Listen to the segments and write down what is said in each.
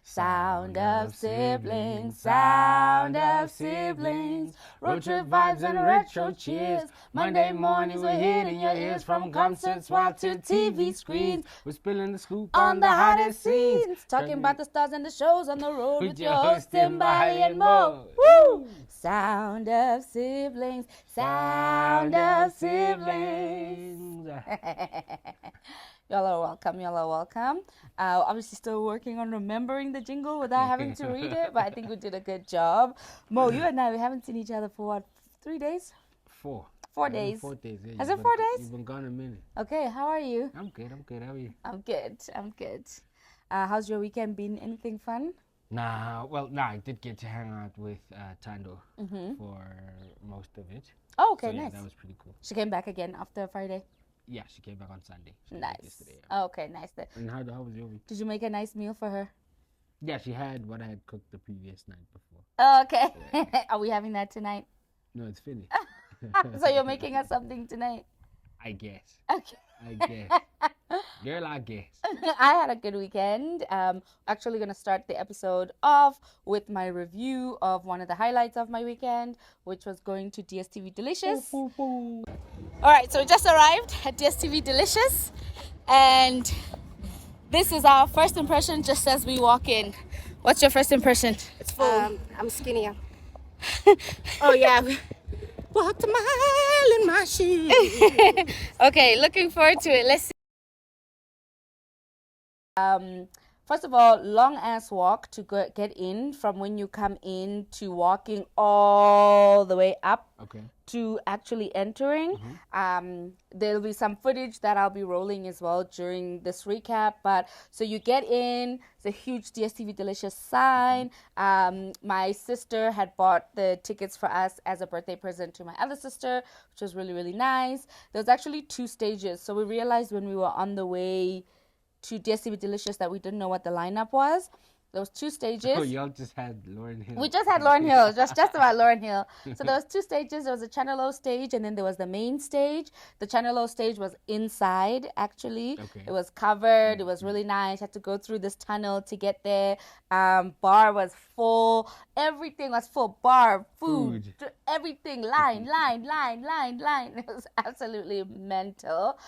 Sound of siblings, sound of siblings. Road trip vibes and retro cheers. Monday mornings we're hitting your ears from concerts while to TV screens. We're spilling the scoop on the hottest scenes. Talking about the stars and the shows on the road with your host Tim, Bahali and Mo. Woo! Sound of siblings, sound of siblings. Y'all are welcome. Y'all are welcome. Obviously still working on remembering the jingle without having to read it, but I think we did a good job. Mo, you and I, we haven't seen each other for what, 3 days? 4. 4 days. 4 days. Yeah, Has it 4 days? You've been gone a minute. Okay, how are you? I'm good. How are you? I'm good. How's your weekend been? Anything fun? Nah, I did get to hang out with Tando for most of it. Oh, okay, so, yeah, nice. That was pretty cool. She came back again after Friday? Yeah, she came back on Sunday. Nice. Yesterday, yeah. Oh, okay, nice. And how was your week? Did you make a nice meal for her? Yeah, she had what I had cooked the previous night before. Oh, okay. Yeah. Are we having that tonight? No, it's finished. So you're making us something tonight? I guess. Okay. I guess. Girl, I guess. I had a good weekend. Actually gonna start the episode off with my review of one of the highlights of my weekend, which was going to DSTV Delicious. All right, so we just arrived at DSTV Delicious, and this is our first impression just as we walk in. What's your first impression? It's full. I'm skinnier. Oh yeah. Walked a mile in my shoes. Okay, looking forward to it. Let's see. First of all, long ass walk to get in from when you come in to walking all the way up to actually entering. There'll be some footage that I'll be rolling as well during this recap. But so you get in, it's a huge DSTV Delicious sign. My sister had bought the tickets for us as a birthday present to my other sister, which was really, really nice. There was actually 2 stages. So we realized when we were on the way to DSTV Delicious that we didn't know what the lineup was. There was 2 stages. Oh, y'all just had Lauryn Hill. We just had Lauryn Hill. It was just about Lauryn Hill. So there was 2 stages. There was a Channel O stage, and then there was the main stage. The Channel O stage was inside, actually. Okay. It was covered. It was really nice. Had to go through this tunnel to get there. Bar was full. Everything was full. Bar, food. Everything. Line. It was absolutely mental.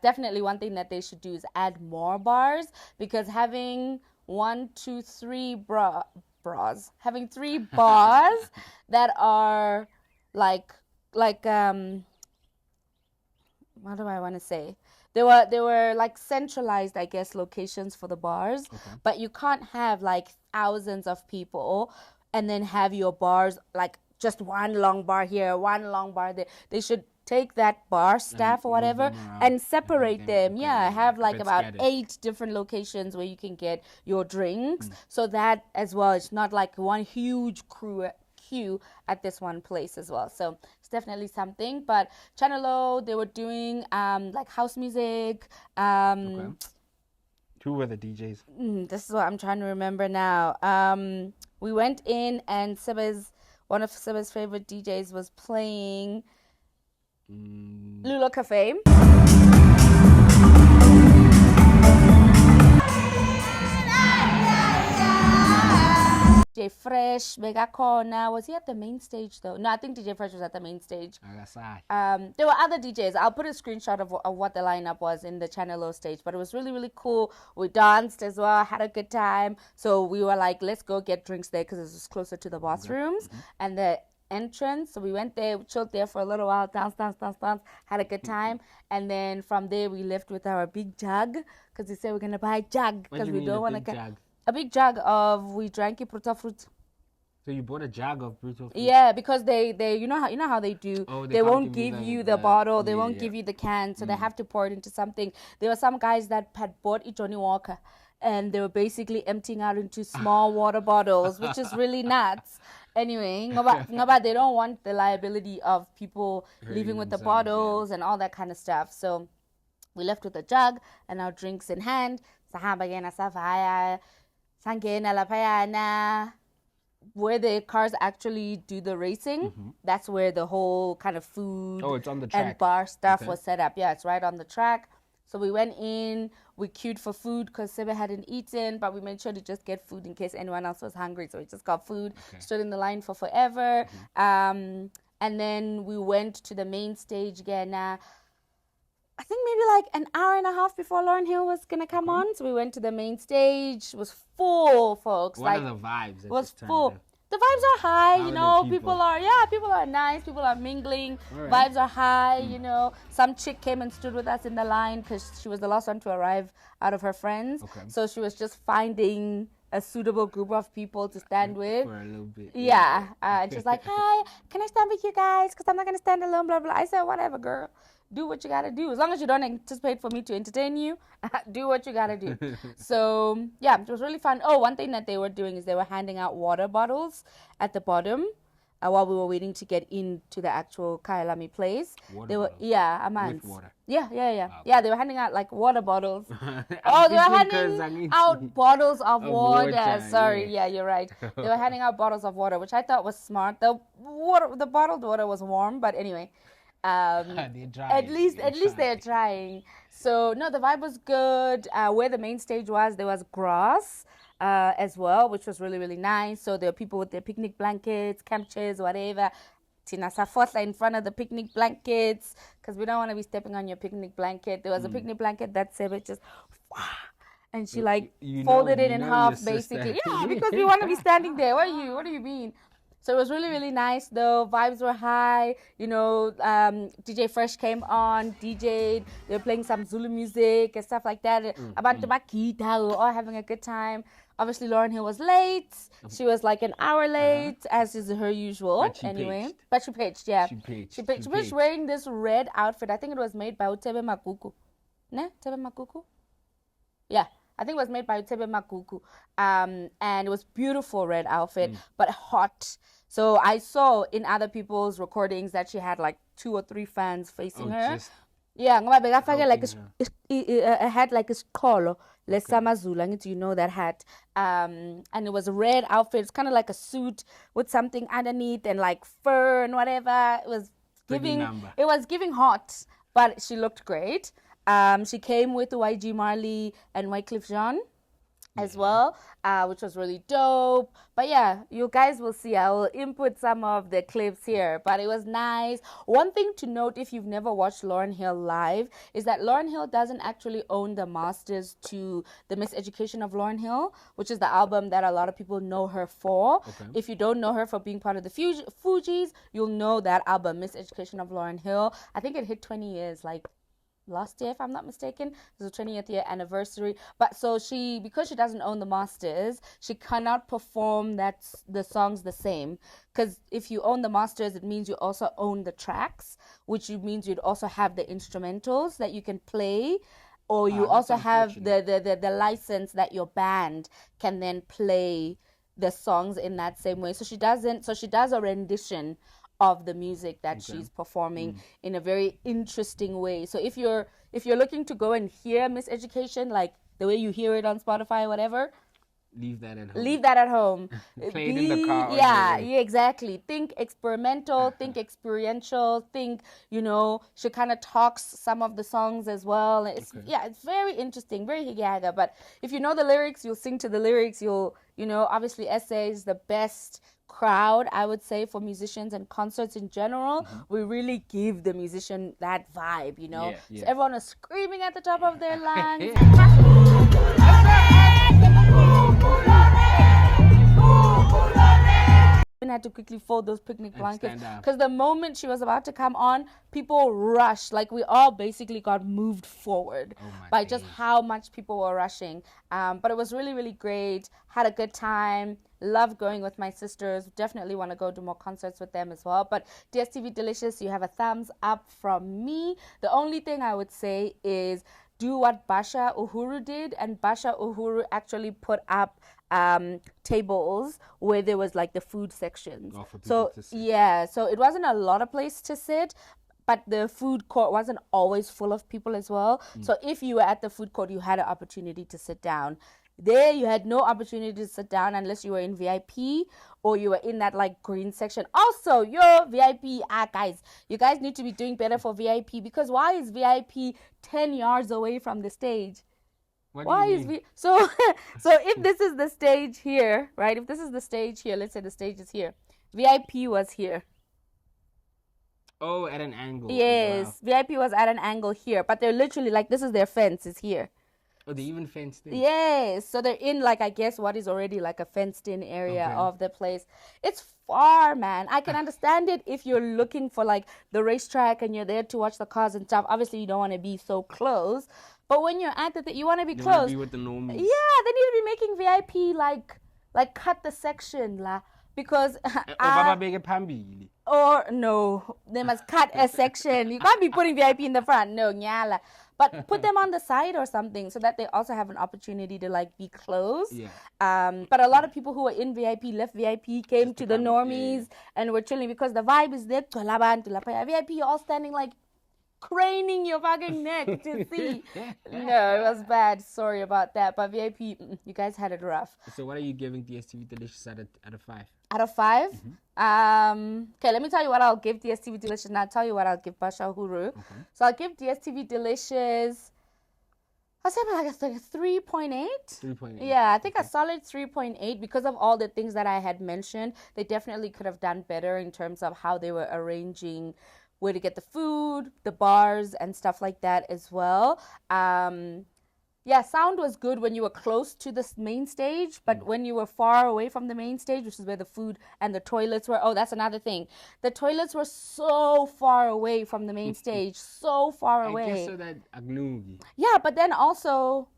Definitely one thing that they should do is add more bars, because having 1, 2, 3 bras, having 3 bars that are like what do I want to say? They were like centralized, I guess, locations for the bars, but you can't have like thousands of people and then have your bars like just one long bar here, one long bar there. They should take that bar staff or whatever and separate them. Yeah, have like about 8 different locations where you can get your drinks, so that as well it's not like one huge queue at this one place as well. So it's definitely something. But Channel O, they were doing like house music. Who were the DJs? This is what I'm trying to remember now. We went in and one of Seba's favorite DJs was playing Lulo Cafe. DJ Fresh, Megacona. Was he at the main stage though? No, I think DJ Fresh was at the main stage. There were other DJs. I'll put a screenshot of what the lineup was in the Channel O stage, but it was really, really cool. We danced as well, had a good time. So we were like, let's go get drinks there because it was closer to the bathrooms and the entrance. So we went there, chilled there for a little while, dance, had a good time. And then from there we left with our big jug, because we said we're gonna buy a jug because we don't want to get a big jug of, we drank it Brutal Fruit. So you bought a jug of Brutal Fruit? Yeah, because they you know how they do. They won't give you the bottle. They won't give you the can. So they have to pour it into something. There were some guys that had bought it Johnny Walker, and they were basically emptying out into small water bottles, which is really nuts. Anyway, ngoba they don't want the liability of people leaving with the bottles and all that kind of stuff. So we left with a jug and our drinks in hand. Where the cars actually do the racing, that's where the whole kind of food it's on the track. and bar stuff was set up. Yeah, it's right on the track. So we went in, we queued for food because Sebe hadn't eaten, but we made sure to just get food in case anyone else was hungry. So we just got food, stood in the line for forever. And then we went to the main stage again. I think maybe like an hour and a half before Lauryn Hill was going to come on. So we went to the main stage. It was full, folks. What are the vibes? It was full. The vibes are high, people are nice, people are mingling, vibes are high, Some chick came and stood with us in the line because she was the last one to arrive out of her friends. So she was just finding a suitable group of people to stand with. For a little bit. Yeah. And she's like, hi, can I stand with you guys? Because I'm not going to stand alone, blah, blah. I said, whatever, girl. Do what you got to do. As long as you don't anticipate for me to entertain you, do what you got to do. So, yeah, it was really fun. Oh, one thing that they were doing is they were handing out water bottles at the bottom while we were waiting to get into the actual Kailami place. Water bottles? Yeah, Amans. With water? Yeah. Okay. Yeah, they were handing out like water bottles. They were handing out bottles of water. Sorry, yeah, you're right. They were handing out bottles of water, which I thought was smart. The bottled water was warm, but anyway. At least they're trying. So no, the vibe was good. Where the main stage was, there was grass as well, which was really, really nice. So there were people with their picnic blankets, camp chairs, whatever. Tina Safotla in front of the picnic blankets because we don't want to be stepping on your picnic blanket. There was a picnic blanket that Sebe just and she folded it in half basically. Yeah, because we want to be standing there. What do you mean? So it was really, really nice though. Vibes were high. DJ Fresh came on, DJ'd. They were playing some Zulu music and stuff like that. Abantu bakita, we were all having a good time. Obviously, Lauryn Hill was late. She was like an hour late, as is her usual. But she pitched, yeah. She pitched wearing this red outfit. I think it was made by Utebe Makuku. Ne? Tebe Makuku? Yeah. I think it was made by Utebe Makuku. And it was beautiful red outfit, but hot. So I saw in other people's recordings that she had like 2 or 3 fans facing her. Yeah, ngoba bekafake like a hat like a skolo, lesamazula, you know that hat. And it was a red outfit. It's kind of like a suit with something underneath and like fur and whatever. It was giving hot, but she looked great. She came with YG Marley and Wycliffe Jean as well, which was really dope. But yeah, you guys will see. I will input some of the clips here, but it was nice. One thing to note, if you've never watched Lauryn Hill live, is that Lauryn Hill doesn't actually own the masters to The Miseducation of Lauryn Hill, which is the album that a lot of people know her for. If you don't know her for being part of the Fugees, you'll know that album, Miseducation of Lauryn Hill. I think it hit 20 years, like last year, if I'm not mistaken. It was a 20th year anniversary. But so because she doesn't own the masters, she cannot perform the songs the same. Because if you own the masters, it means you also own the tracks, which means you'd also have the instrumentals that you can play, or you also have the license that your band can then play the songs in that same way. So she does a rendition of the music that she's performing in a very interesting way. So if you're looking to go and hear Miseducation, like the way you hear it on Spotify or whatever, leave that at home. Play it in the car. Yeah, exactly. Think experimental, think experiential, think, she kind of talks some of the songs as well. It's very interesting, very higaga. But if you know the lyrics, you'll sing to the lyrics. You'll, obviously SA is the best crowd, I would say, for musicians and concerts in general. We really give the musician that vibe, So everyone was screaming at the top of their lungs. Had to quickly fold those picnic blankets because the moment she was about to come on, people rushed. Like we all basically got moved forward by just how much people were rushing. But it was really, really great. Had a good time. Love going with my sisters. Definitely want to go do more concerts with them as well. But DSTV Delicious, you have a thumbs up from me. The only thing I would say is do what Basha Uhuru did, and Basha Uhuru actually put up tables where there was like the food sections. So it wasn't a lot of place to sit, but the food court wasn't always full of people as well. So if you were at the food court, you had an opportunity to sit down. There, you had no opportunity to sit down unless you were in VIP or you were in that like green section. Also, your VIP, guys, you guys need to be doing better for VIP, because why is VIP 10 yards away from the stage? Why is so if this is the stage here, right? If this is the stage here, let's say the stage is here. VIP was here. Oh, at an angle. Yes, wow. VIP was at an angle here, but they're literally like, this is their fence, is here. Oh, they even fenced in. Yes, so they're in like, I guess what is already like a fenced in area of the place. It's far, man. I can understand it if you're looking for like the racetrack and you're there to watch the cars and stuff. Obviously, you don't want to be so close. But when you're at the you want to be close. Want to be with the normies. Yeah, they need to be making VIP like cut the section la, because or no, they must cut a section. You can't be putting VIP in the front. No, nyala. But put them on the side or something so that they also have an opportunity to like be close. Yeah. But a lot of people who were in VIP left VIP, came just to the normies and were chilling because the vibe is there. VIP, you're all standing like craning your fucking neck to see. No, it was bad. Sorry about that. But VIP, you guys had it rough. So what are you giving DSTV Delicious out of 5? Out of 5? Okay, let me tell you what I'll give DSTV Delicious, and I'll tell you what I'll give Basha Uhuru. Okay. So I'll give DSTV Delicious, I'll say like a 3.8. 3.8. Yeah, I think a solid 3.8 because of all the things that I had mentioned. They definitely could have done better in terms of how they were arranging where to get the food, the bars, and stuff like that as well. Yeah, sound was good when you were close to the main stage, but when you were far away from the main stage, which is where the food and the toilets were, that's another thing. The toilets were so far away from the main stage, so far away. I guess so that agnugi. Yeah, but then also,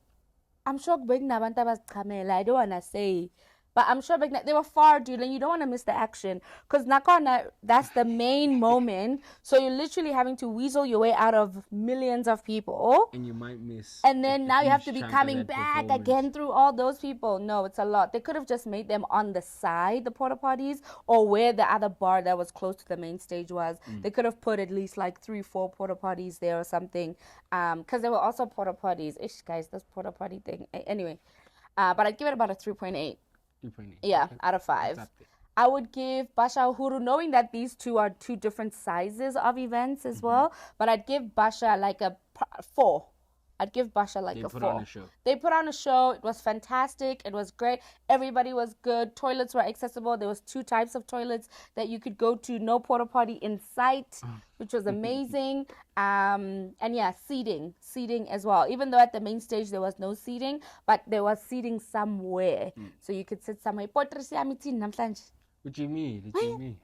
I'm sure I don't want to say, but I'm sure they were far, dude, and you don't want to miss the action. Because Nakona, that's the main moment. So you're literally having to weasel your way out of millions of people. And you might miss. And then now you have to be coming back again through all those people. No, it's a lot. They could have just made them on the side, the porta potties, or where the other bar that was close to the main stage was. They could have put at least like 3-4 porta potties there or something. Because there were also porta potties. Ish, guys, this porta potty thing. Anyway, but I'd give it about a 3.8. 3.8. Yeah, okay. Out of 5. I would give Basha Uhuru, knowing that these two are 2 different sizes of events as well, but I'd give Basha like a 4. I'd give Basha like a 4. They put on a show. It was fantastic. It was great. Everybody was good. Toilets were accessible. There was 2 types of toilets that you could go to. No porta potty in sight, which was amazing. And yeah, seating as well. Even though at the main stage there was no seating, but there was seating somewhere, so you could sit somewhere. What do you mean?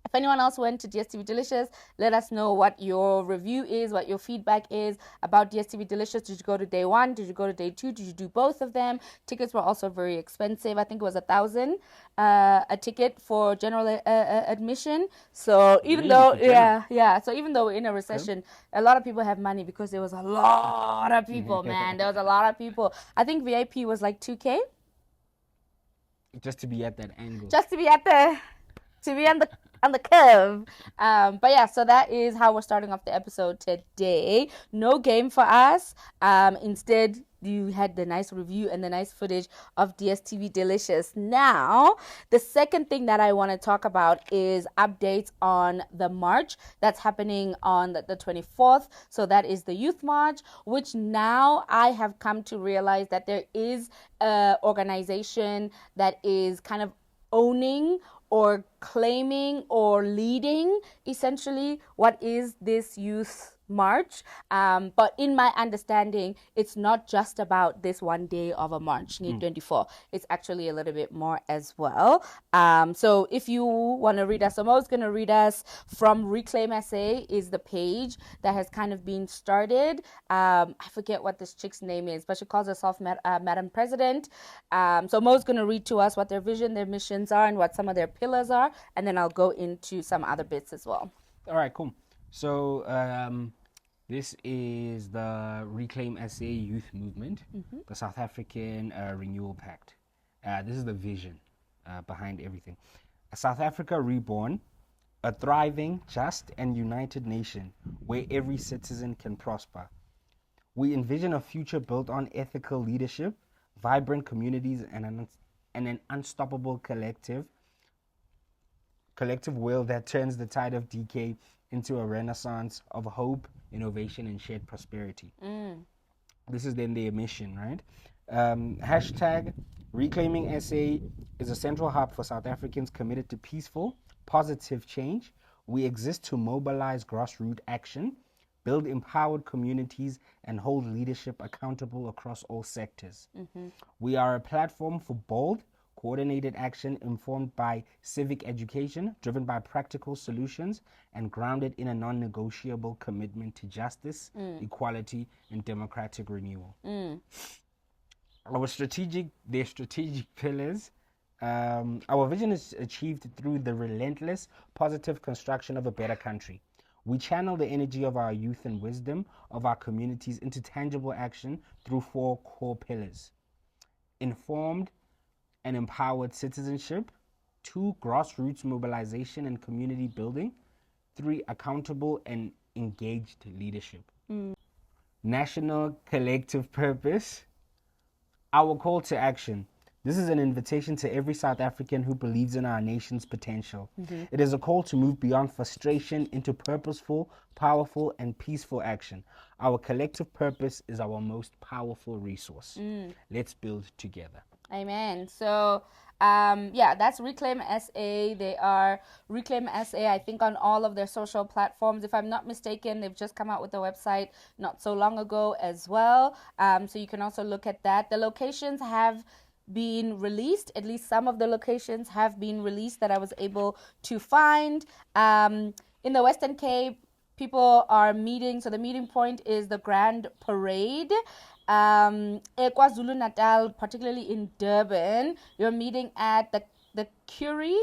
If anyone else went to DSTV Delicious, let us know what your review is, what your feedback is about DSTV Delicious. Did you go to day 1? Did you go to day 2? Did you do both of them? Tickets were also very expensive. I think it was 1,000 a ticket for general admission. So even though, so even though we're in a recession, a lot of people have money because there was a lot of people, man. There was a lot of people. I think VIP was like 2K. Just to be at that angle. Just to be on the curve. But yeah, so that is how we're starting off the episode today. No game for us. Instead, you had the nice review and the nice footage of DSTV Delicious. Now, the second thing that I want to talk about is updates on the march that's happening on the 24th. So that is the Youth March, which now I have come to realize that there is an organization that is kind of owning or claiming or leading essentially what is this youth march, but in my understanding it's not just about this one day of a march, 24. It's actually a little bit more as well. So if you want to read us, Mo's going to read us from Reclaim SA is the page that has kind of been started. I forget what this chick's name is, but she calls herself Madam President. So Mo's going to read to us what their vision, their missions are, and what some of their pillars are, and then I'll go into some other bits as well. All right, cool. So this is the Reclaim SA Youth Movement, the South African Renewal Pact. This is the vision behind everything. A South Africa reborn, a thriving, just, and united nation where every citizen can prosper. We envision a future built on ethical leadership, vibrant communities, and an unstoppable collective will that turns the tide of decay into a renaissance of hope, innovation, and shared prosperity. This is then their mission, right? Hashtag Reclaiming SA is a central hub for South Africans committed to peaceful, positive change. We exist to mobilize grassroots action, build empowered communities, and hold leadership accountable across all sectors. We are a platform for bold, coordinated action informed by civic education, driven by practical solutions, and grounded in a non-negotiable commitment to justice, equality, and democratic renewal. Their strategic pillars. Our vision is achieved through the relentless, positive construction of a better country. We channel the energy of our youth and wisdom of our communities into tangible action through 4 core pillars: informed and empowered citizenship, 2, grassroots mobilization and community building, 3, accountable and engaged leadership. National collective purpose. Our call to action. This is an invitation to every South African who believes in our nation's potential. It is a call to move beyond frustration into purposeful, powerful, and peaceful action. Our collective purpose is our most powerful resource. Let's build together. Amen. So, that's Reclaim SA. They are Reclaim SA, I think, on all of their social platforms. If I'm not mistaken, they've just come out with a website not so long ago as well. So you can also look at that. The locations have been released. At least some of the locations have been released that I was able to find. In the Western Cape, people are meeting. So the meeting point is the Grand Parade. KwaZulu Natal, particularly in Durban, you're meeting at the Curry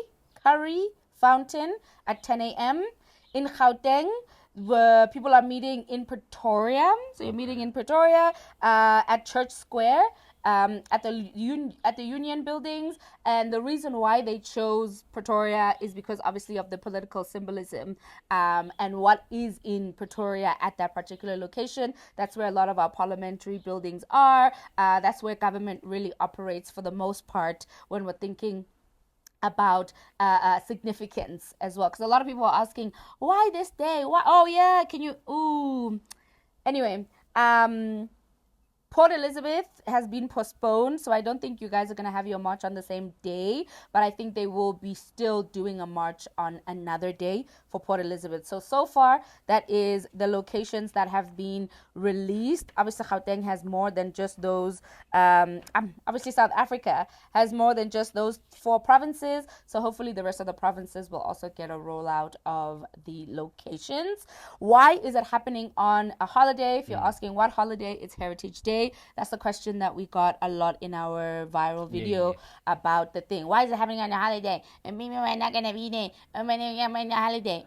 Fountain at 10 a.m. In Gauteng, where people are meeting in Pretoria. So you're meeting in Pretoria at Church Square. At the Union buildings, and the reason why they chose Pretoria is because obviously of the political symbolism and what is in Pretoria at that particular location. That's where a lot of our parliamentary buildings are. That's where government really operates for the most part when we're thinking about significance as well, because a lot of people are asking, why this day? Why? Oh yeah, can you anyway, Port Elizabeth has been postponed, so I don't think you guys are going to have your march on the same day, but I think they will be still doing a march on another day for Port Elizabeth. So far, that is the locations that have been released. Obviously, Gauteng has more than just those. Obviously, South Africa has more than just those 4 provinces, so hopefully the rest of the provinces will also get a rollout of the locations. Why is it happening on a holiday? If you're asking what holiday, it's Heritage Day. That's the question that we got a lot in our viral video about the thing. Why is it happening on a holiday? And maybe we're not gonna be there. On a holiday.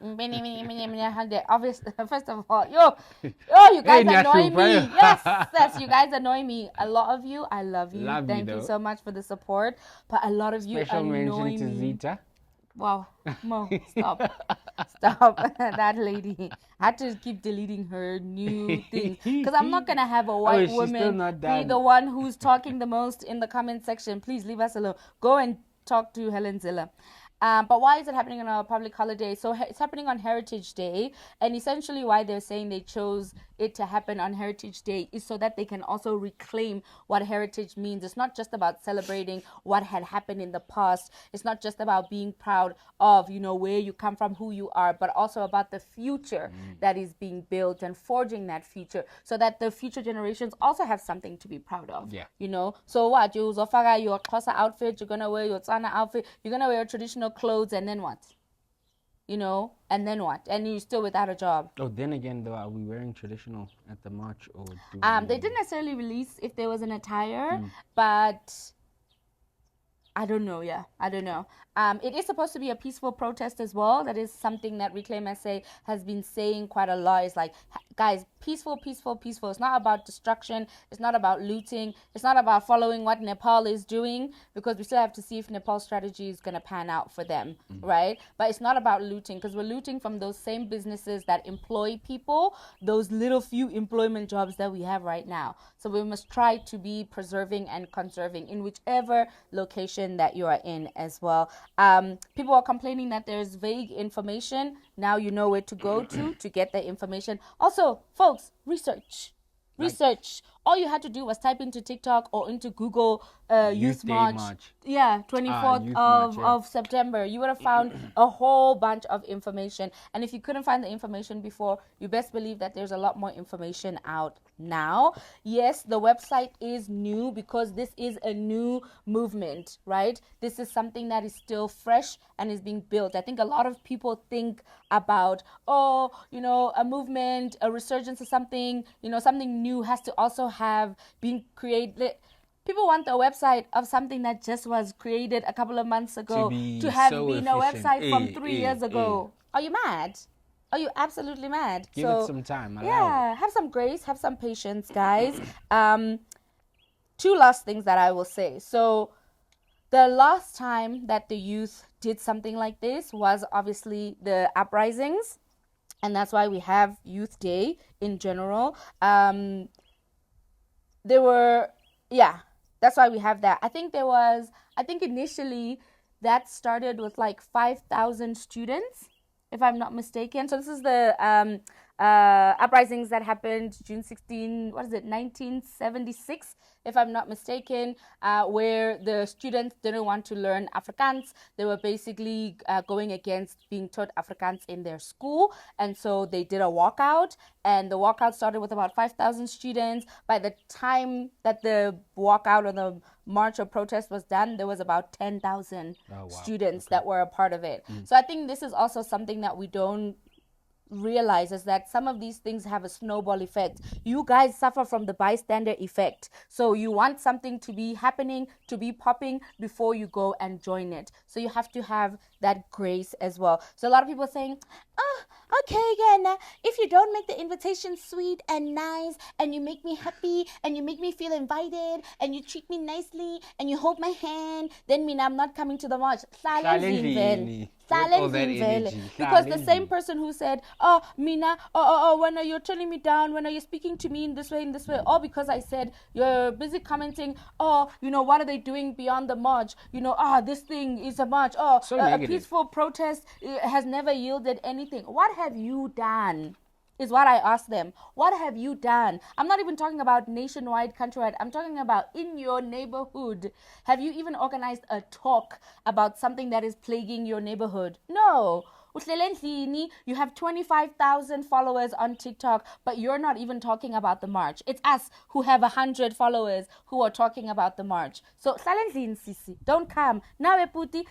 Obviously, first of all, you guys annoy me. Yes, you guys annoy me. A lot of you, I love you. Thank you so much for the support. But a lot of you annoy me. Zita. Wow, Mo, stop. That lady. I had to keep deleting her new thing because I'm not gonna have a white woman be the one who's talking the most in the comment section. Please leave us alone. Go and talk to Helen Zilla. But why is it happening on a public holiday? So it's happening on Heritage Day, and essentially why they're saying they chose it to happen on Heritage Day is so that they can also reclaim what heritage means. It's not just about celebrating what had happened in the past. It's not just about being proud of, where you come from, who you are, but also about the future that is being built and forging that future so that the future generations also have something to be proud of. Yeah. So what? You Zofaga, your Xhosa outfit, you're going to wear your Tsana outfit, you're going to wear traditional clothes, and then what? And then what? And you're still without a job. Oh, then again, though, are we wearing traditional at the march, or they didn't necessarily release if there was an attire, but I don't know. Yeah, I don't know. It is supposed to be a peaceful protest as well. That is something that Reclaim SA has been saying quite a lot. It's like, guys, peaceful, peaceful, peaceful. It's not about destruction. It's not about looting. It's not about following what Nepal is doing, because we still have to see if Nepal's strategy is going to pan out for them, right? But it's not about looting, because we're looting from those same businesses that employ people, those little few employment jobs that we have right now. So we must try to be preserving and conserving in whichever location that you are in as well. People are complaining that there's vague information. Now you know where to go to get the information. Also, folks, research. All you had to do was type into TikTok or into Google Youth March. Yeah, 24th of September. You would have found a whole bunch of information. And if you couldn't find the information before, you best believe that there's a lot more information out now. Yes, the website is new because this is a new movement, right? This is something that is still fresh and is being built. I think a lot of people think about, a movement, a resurgence of something, something new has to also have been created. People want the website of something that just was created a couple of months ago to have so been a website from 3 years ago. Are you mad? Are you absolutely mad? Give it some time. Have some grace, have some patience, guys. Two last things that I will say. So the last time that the youth did something like this was obviously the uprisings. And that's why we have Youth Day in general. That's why we have that. I think initially that started with like 5,000 students, if I'm not mistaken. So this is the uprisings that happened June 16, 1976, if I'm not mistaken, where the students didn't want to learn Afrikaans. They were basically going against being taught Afrikaans in their school. And so they did a walkout, and the walkout started with about 5,000 students. By the time that the walkout or the march or protest was done, there was about 10,000 students that were a part of it. So I think this is also something that we don't realize, is that some of these things have a snowball effect. You guys suffer from the bystander effect. So you want something to be happening, to be popping before you go and join it. So you have to have that grace as well. So a lot of people are saying, okay, again, if you don't make the invitation sweet and nice, and you make me happy, and you make me feel invited, and you treat me nicely, and you hold my hand, then I'm not coming to the march. Because the same person who said, when are you turning me down, when are you speaking to me in this way, or because I said you're busy commenting, what are they doing beyond the march, this thing is a march, so a peaceful protest has never yielded anything. What have you done? Is what I asked them. What have you done? I'm not even talking about nationwide, countrywide. I'm talking about in your neighborhood. Have you even organized a talk about something that is plaguing your neighborhood? No. You have 25,000 followers on TikTok, but you're not even talking about the march. It's us who have 100 followers who are talking about the march. So, Sisi, don't come. Now, Eputi,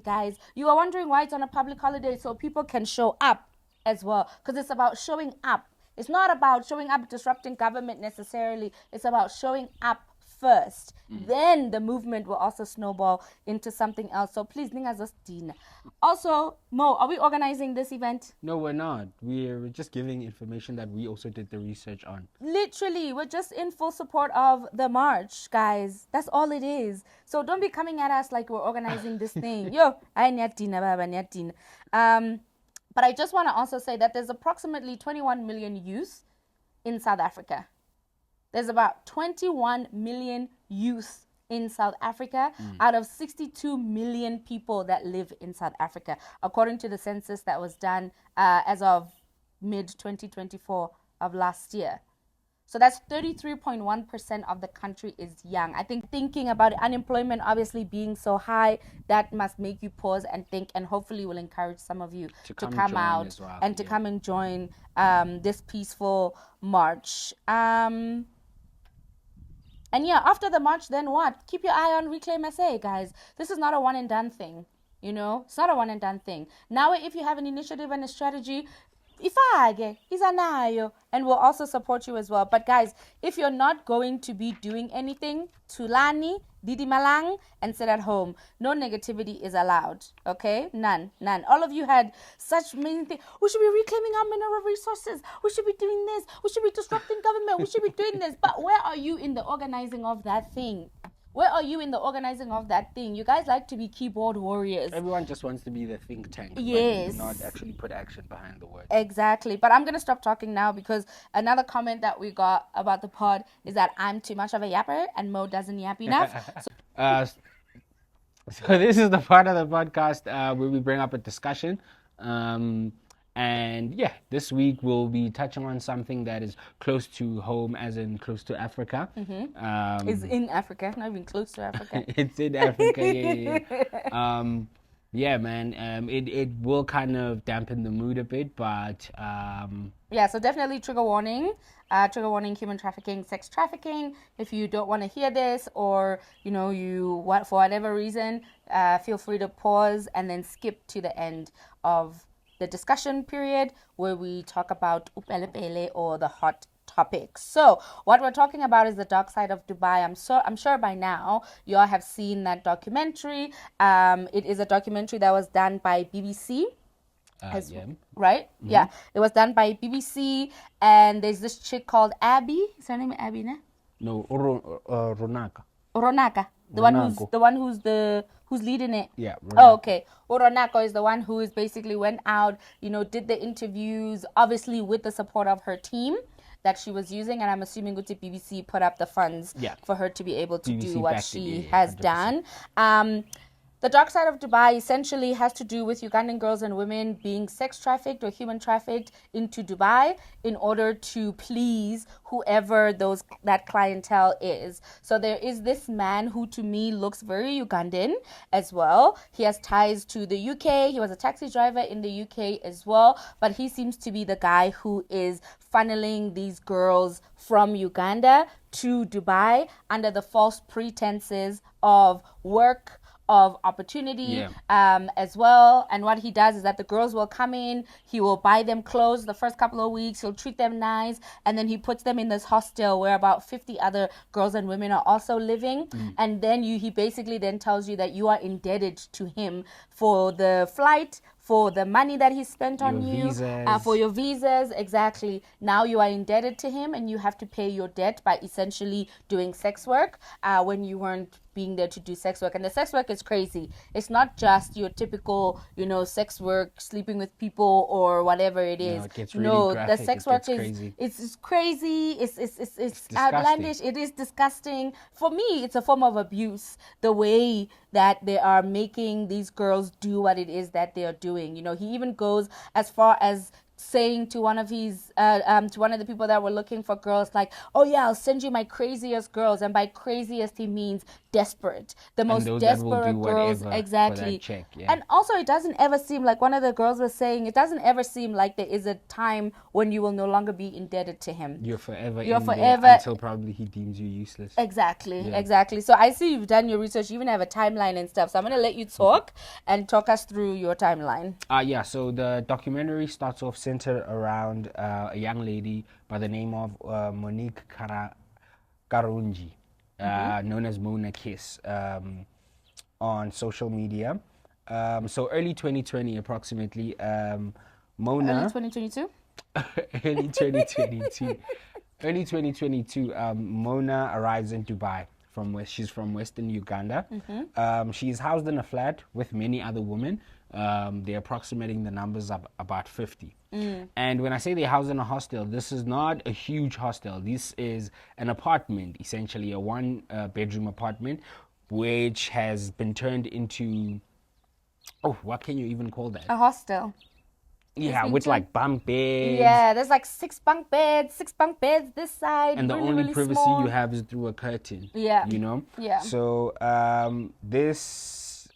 guys. You are wondering why it's on a public holiday, so people can show up as well, because it's about showing up. It's not about showing up disrupting government necessarily. It's about showing up first. Then the movement will also snowball into something else. So please, Ninga. Also, Mo, are we organizing this event? No, we're not. We're just giving information that we also did the research on. Literally, we're just in full support of the march, guys. That's all it is. So don't be coming at us like we're organizing this thing. But I just want to also say that there's approximately 21 million youth in South Africa. There's about 21 million youth in South Africa out of 62 million people that live in South Africa, according to the census that was done as of mid-2024 of last year. So that's 33.1% of the country is young. I think thinking about unemployment obviously being so high, that must make you pause and think, and hopefully will encourage some of you to come out and to come and join this peaceful march. And after the march, then what? Keep your eye on Reclaim SA, guys. This is not a one and done thing. It's not a one and done thing. Now, if you have an initiative and a strategy, and we'll also support you as well. But guys, if you're not going to be doing anything, Tulani Didi Malang and sit at home. No negativity is allowed. Okay? None. All of you had such many things. We should be reclaiming our mineral resources. We should be doing this. We should be disrupting government. We should be doing this. But where are you in the organizing of that thing? Where are you in the organizing of that thing? You guys like to be keyboard warriors. Everyone just wants to be the think tank. Yes. But not actually put action behind the word. Exactly. But I'm going to stop talking now because another comment that we got about the pod is that I'm too much of a yapper and Mo doesn't yap enough. So this is the part of the podcast where we bring up a discussion. And yeah, this week we'll be touching on something that is close to home, as in close to Africa. It's in Africa, not even close to Africa. It's in Africa, yeah. Yeah, man. It will kind of dampen the mood a bit, but yeah. So definitely trigger warning. Trigger warning: human trafficking, sex trafficking. If you don't want to hear this, or for whatever reason, feel free to pause and then skip to the end of the discussion period where we talk about upelepele or the hot topics. So what we're talking about is the dark side of Dubai. I'm sure by now you all have seen that documentary. It is a documentary that was done by BBC. Yeah. Right? Mm-hmm. Yeah. It was done by BBC, and there's this chick called Abby. Is her name Abby, ne? No, Ronaka. Ronaka. The one who's leading it. Yeah. Ronaka. Oh, okay. Ronaka is the one who is basically went out, did the interviews, obviously with the support of her team that she was using, and I'm assuming Guti BBC put up the funds for her to be able to do what she has done. The dark side of Dubai essentially has to do with Ugandan girls and women being sex trafficked or human trafficked into Dubai in order to please whoever that clientele is. So there is this man who to me looks very Ugandan as well. He has ties to the UK. He was a taxi driver in the UK as well. But he seems to be the guy who is funneling these girls from Uganda to Dubai under the false pretenses of work, of opportunity as well. And what he does is that the girls will come in, he will buy them clothes the first couple of weeks, he'll treat them nice, and then he puts them in this hostel where about 50 other girls and women are also living. And then he basically then tells you that you are indebted to him for the flight, for the money that he spent on you, for your visas, exactly. Now you are indebted to him and you have to pay your debt by essentially doing sex work when you weren't being there to do sex work. And the sex work is crazy. It's not just your typical, sex work, sleeping with people or whatever it is. No, it gets really graphic. The sex work is crazy. It's outlandish. It is disgusting. For me, it's a form of abuse. The way that they are making these girls do what it is that they are doing. He even goes as far as saying to one of the people that were looking for girls, like, oh yeah, I'll send you my craziest girls. And by craziest he means desperate, the most desperate girls, exactly. Check, And also it doesn't ever seem like, one of the girls was saying, it doesn't ever seem like there is a time when you will no longer be indebted to him. You're forever until probably he deems you useless. Exactly. So I see you've done your research, you even have a timeline and stuff, so I'm going to let you talk and talk us through your timeline. So the documentary starts off centered around a young lady by the name of Monique Karunji, known as Mona Kiss, on social media. So early 2020 approximately, Mona... Early 2022? Early 2022, Mona arrives in Dubai. She's from Western Uganda. She is housed in a flat with many other women. They're approximating the numbers of about 50. And when I say they're housed in a hostel, this is not a huge hostel. This is an apartment, essentially a one-bedroom apartment, which has been turned into, what can you even call that? A hostel. Yeah, with like bunk beds. Yeah, there's like six bunk beds this side. And the really, only really privacy small. you have is through a curtain. Yeah. Yeah. So this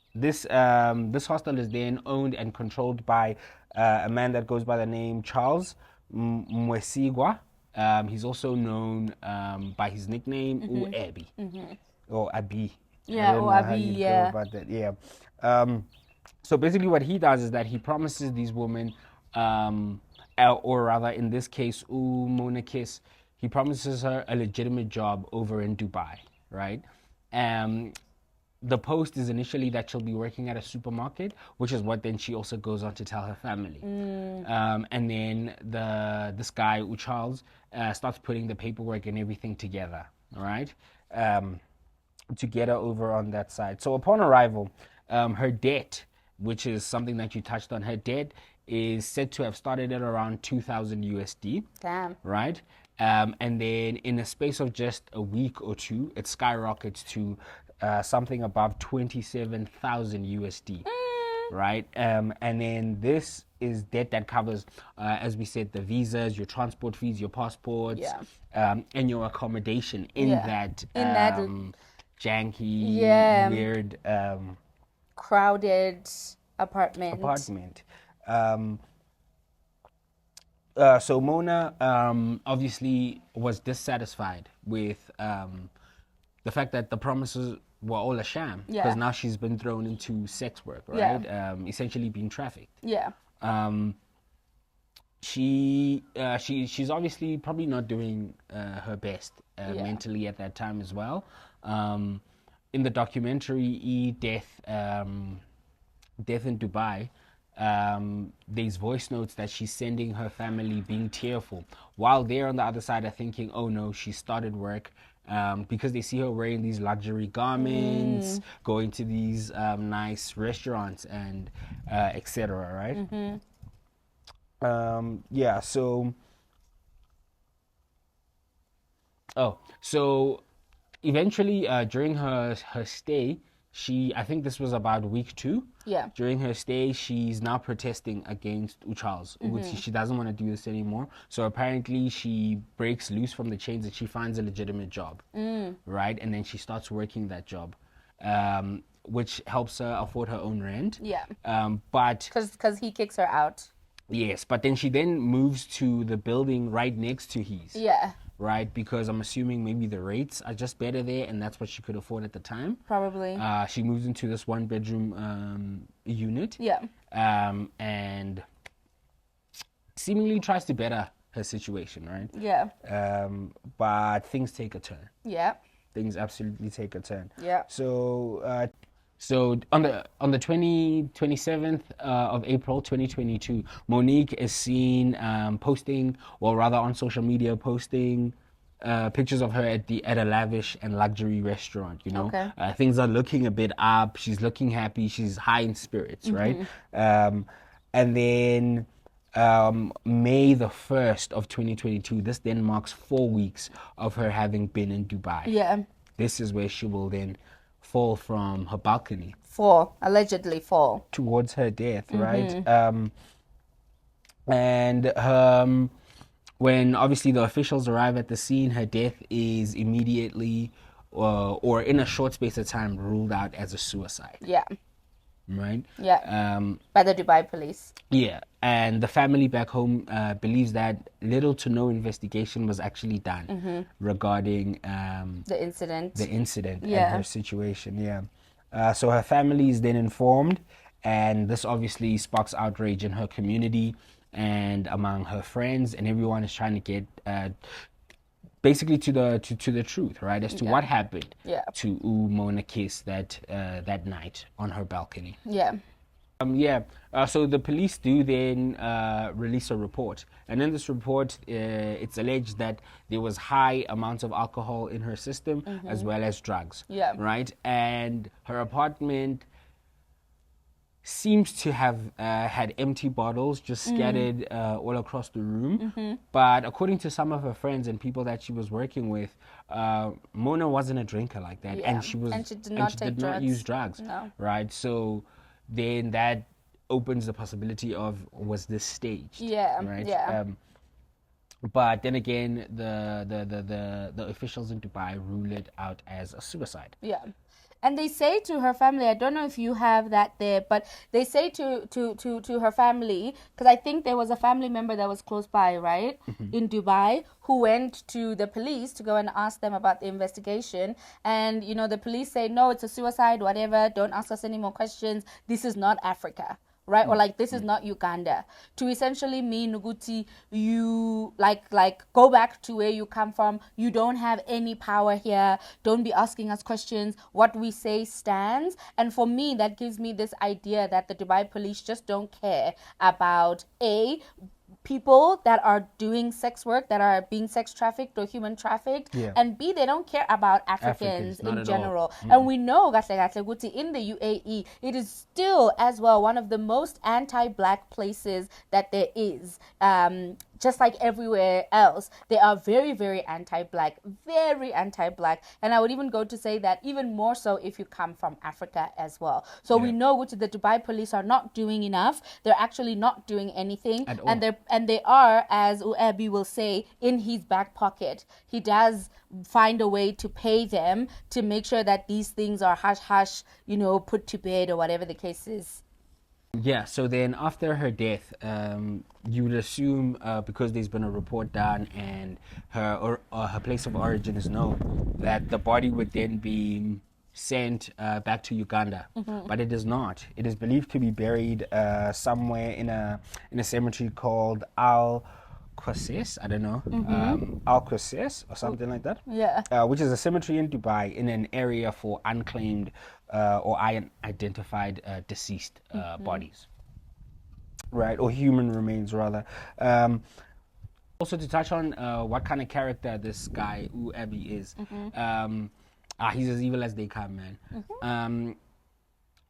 hostel is then owned and controlled by a man that goes by the name Charles Mwesigwa. He's also known by his nickname Uebi or Abi. Yeah, or Abi. Yeah. About that. Yeah. So basically, what he does is that he promises these women, or rather, in this case, Mona Kiss, he promises her a legitimate job over in Dubai, right? The post is initially that she'll be working at a supermarket, which is what then she also goes on to tell her family. And then this guy, Charles, starts putting the paperwork and everything together, all right, to get her over on that side. So upon arrival, her debt, which is something that you touched on, her debt is said to have started at around 2,000 USD. Damn. Right? And then in a space of just a week or two, it skyrockets to something above 27,000 USD, right? And then this is debt that covers, as we said, the visas, your transport fees, your passports, and your accommodation in that janky, weird, crowded apartment. So Mona obviously was dissatisfied with the fact that the promises were all a sham, because now she's been thrown into sex work, right? Essentially being trafficked. She's obviously probably not doing her best mentally at that time as well. In the documentary Death in Dubai, there's voice notes that she's sending her family being tearful, while they're on the other side are thinking, oh no, she started work, because they see her wearing these luxury garments, going to these nice restaurants and etc., right? So eventually during her stay, I think this was about week 2. During her stay, she's now protesting against Charles. She doesn't want to do this anymore. So apparently she breaks loose from the chains and she finds a legitimate job, right? And then she starts working that job, which helps her afford her own rent. But because he kicks her out. Yes, but then she moves to the building right next to his. Right, because I'm assuming maybe the rates are just better there, and that's what she could afford at the time. Probably. She moves into this 1-bedroom unit. And seemingly tries to better her situation, right? But things take a turn. Things absolutely take a turn. So on the 27th of April 2022, Monique is seen posting, or rather on social media, posting pictures of her at a lavish and luxury restaurant. You know, things are looking a bit up. She's looking happy. She's high in spirits, right? And then May the 1st of 2022, this then marks 4 weeks of her having been in Dubai. This is where she will then fall from her balcony. Allegedly fall. Towards her death, right? And when obviously the officials arrive at the scene, her death is immediately, or in a short space of time, ruled out as a suicide. Right? By the Dubai police. And the family back home believes that little to no investigation was actually done regarding the incident and her situation. So her family is then informed, and this obviously sparks outrage in her community and among her friends, and everyone is trying to get basically to the truth, right, as to what happened to Mona Kiss that night on her balcony. So the police do then release a report, and in this report, it's alleged that there was high amounts of alcohol in her system as well as drugs. Right, and her apartment seems to have had empty bottles just scattered all across the room. But according to some of her friends and people that she was working with, Mona wasn't a drinker like that, and she did not use drugs. Right, so then that opens the possibility of, was this staged? Right? But then again, the officials in Dubai rule it out as a suicide. And they say to her family, I don't know if you have that there, but they say to her family, because I think there was a family member that was close by, right, in Dubai, who went to the police to go and ask them about the investigation. And, you know, the police say, no, it's a suicide, whatever, don't ask us any more questions. This is not Africa. right? Or like, this is not Uganda. To essentially mean Nuguti, you like go back to where you come from. You don't have any power here. Don't be asking us questions. What we say stands. And for me, that gives me this idea that the Dubai police just don't care about people that are doing sex work, that are being sex trafficked or human trafficked, and B, they don't care about Africans in general. And we know Guti, in the UAE, it is still as well one of the most anti-black places that there is. Just like everywhere else, they are very, very anti-black, and I would even go to say that even more so if you come from Africa as well. So we know which the Dubai police are not doing enough. They're actually not doing anything, and they are, as Uebi will say, in his back pocket. He does find a way to pay them to make sure that these things are hush hush, put to bed or whatever the case is. Yeah, so then after her death, you would assume, because there's been a report done and her place of origin is known, that the body would then be sent back to Uganda, but it is not. It is believed to be buried somewhere in a cemetery called Al-Qassis, I don't know, Al-Qassis or something like that. Yeah. Which is a cemetery in Dubai in an area for unclaimed or unidentified deceased bodies, right, or human remains rather. Also, to touch on what kind of character this guy Uebi is, he's as evil as they come, man.